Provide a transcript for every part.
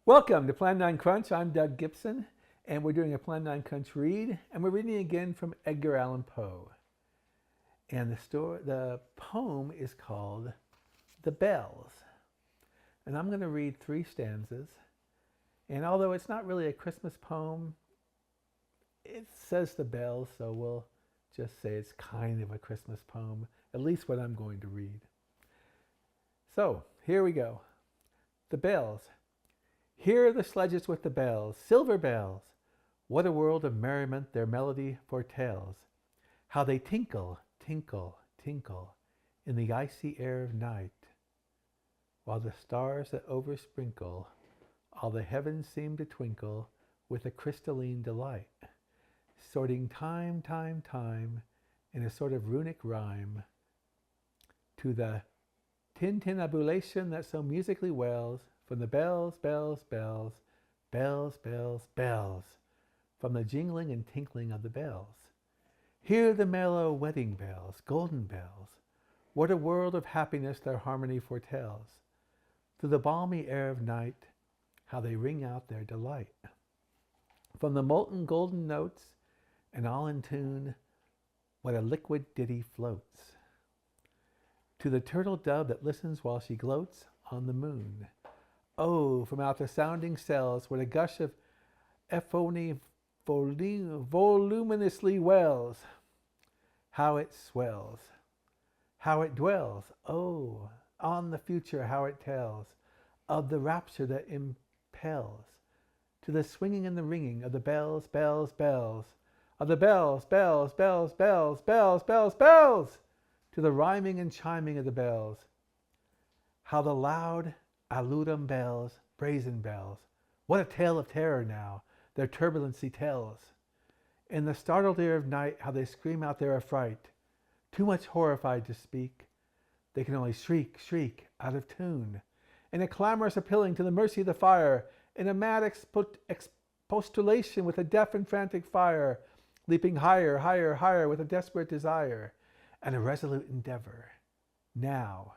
Welcome to Plan9Crunch. I'm Doug Gibson, and we're doing a Plan9Crunch read, and we're reading again from Edgar Allan Poe. And the poem is called The Bells. And I'm going to read 3 stanzas. And although it's not really a Christmas poem, it says the bells, so we'll just say it's kind of a Christmas poem, at least what I'm going to read. So, here we go. The bells. Hear the sledges with the bells, silver bells. What a world of merriment their melody foretells. How they tinkle, tinkle, tinkle in the icy air of night, while the stars that oversprinkle all the heavens seem to twinkle with a crystalline delight, sorting time, time, time in a sort of runic rhyme to the tintinnabulation that so musically wails from the bells, bells, bells, bells, bells, bells, from the jingling and tinkling of the bells. Hear the mellow wedding bells, golden bells. What a world of happiness their harmony foretells. Through the balmy air of night, how they ring out their delight. From the molten golden notes, and all in tune, what a liquid ditty floats. To the turtle dove that listens while she gloats on the moon. Oh, from out the sounding cells, what a gush of euphony voluminously wells. How it swells, how it dwells. Oh, on the future how it tells of the rapture that impels to the swinging and the ringing of the bells, bells, bells, of the bells, bells, bells, bells, bells, bells, bells, to the rhyming and chiming of the bells. How the loud aludum bells, brazen bells, what a tale of terror now their turbulency tells. In the startled ear of night, how they scream out their affright, too much horrified to speak. They can only shriek, shriek, out of tune, in a clamorous appealing to the mercy of the fire, in a mad expostulation with a deaf and frantic fire, leaping higher, higher, higher with a desperate desire, and a resolute endeavor. Now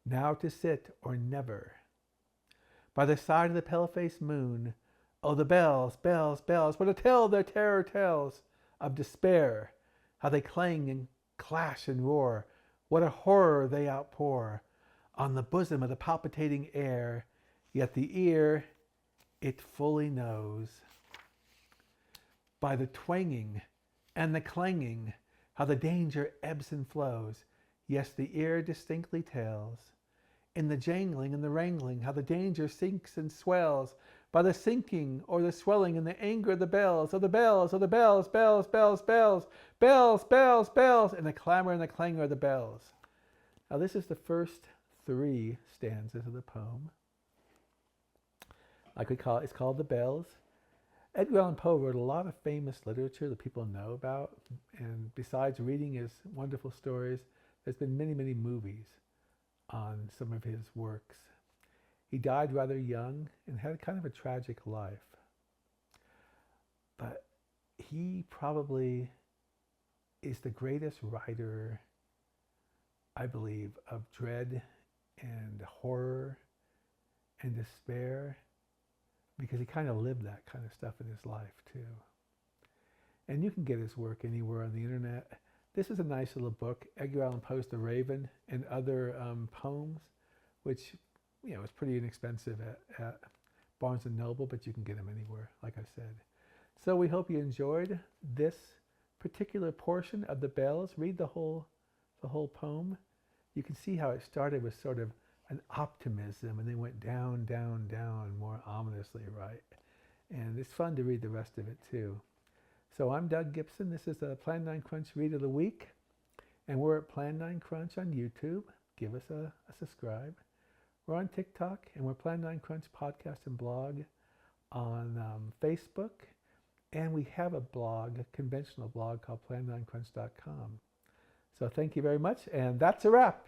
to sit or never. By the side of the pale-faced moon, oh, the bells, bells, bells, what a tale their terror tells of despair, how they clang and clash and roar, what a horror they outpour on the bosom of the palpitating air, yet the ear, it fully knows. By the twanging and the clanging, how the danger ebbs and flows, yes, the ear distinctly tells. In the jangling and the wrangling, how the danger sinks and swells, by the sinking or the swelling and the anger of the bells, of the bells, of the bells, bells, bells, bells, bells, bells, bells, and the clamor and the clangor of the bells. Now this is the first 3 stanzas of the poem. It's called The Bells. Edgar Allan Poe wrote a lot of famous literature that people know about, and besides reading his wonderful stories, there's been many, many movies on some of his works. He died rather young and had kind of a tragic life. But he probably is the greatest writer, I believe, of dread and horror and despair, because he kind of lived that kind of stuff in his life too. And you can get his work anywhere on the internet. This is a nice little book, Edgar Allan Poe's The Raven and other poems, which is pretty inexpensive at Barnes & Noble, but you can get them anywhere, like I said. So we hope you enjoyed this particular portion of The Bells. Read the whole poem. You can see how it started with sort of an optimism, and then went down, down, down, more ominously, right? And it's fun to read the rest of it too. So I'm Doug Gibson. This is the Plan9Crunch Read of the Week. And we're at Plan9Crunch on YouTube. Give us a subscribe. We're on TikTok, and we're Plan9Crunch podcast and blog on Facebook. And we have a blog, a conventional blog called Plan9Crunch.com. So thank you very much, and that's a wrap.